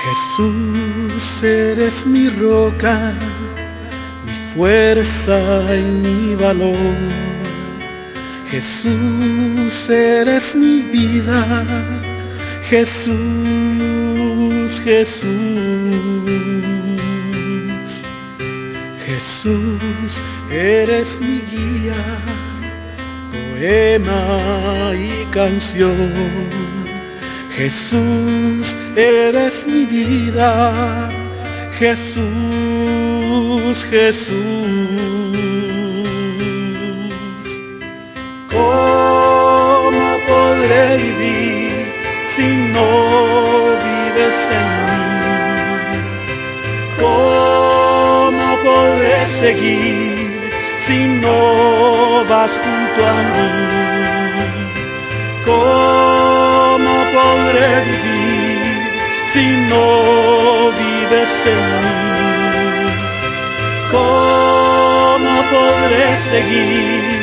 Jesús, eres mi roca, mi fuerza y mi valor. Jesús, eres mi vida. Jesús, Jesús. Jesús, eres mi guía, poema y canción. Jesús, eres mi vida. Jesús, Jesús. ¿Cómo podré vivir si no vives en mí? ¿Cómo podré seguir si no vas junto a mí? ¿Cómo podré vivir si no vives en mí? ¿Cómo podré seguir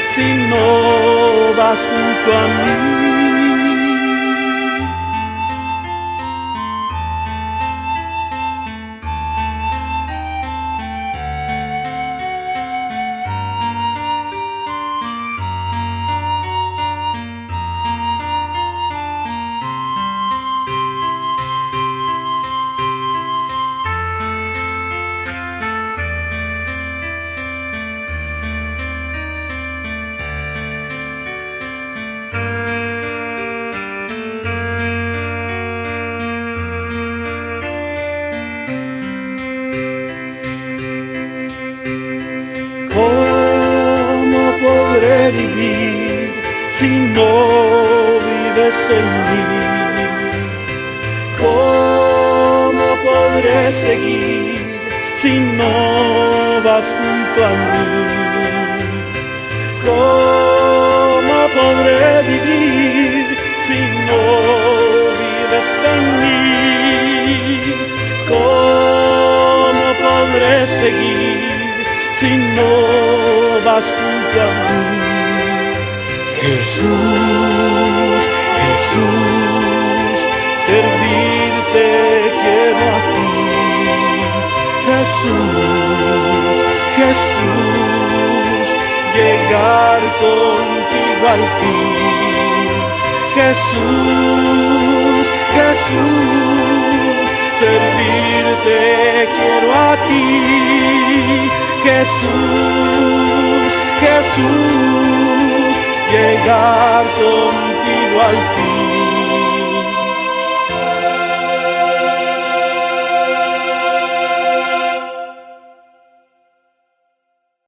si no vas junto a mí? ¿Cómo podré vivir si no vives en mí? ¿Cómo podré seguir si no vas junto a mí? ¿Cómo podré vivir si no vives en mí? ¿Cómo podré seguir si no vas junto a mí? Jesús, Jesús, servirte quiero a ti. Jesús, Jesús, llegar contigo al fin. Jesús, Jesús, servirte quiero a ti. Jesús, Jesús, llegar contigo al fin.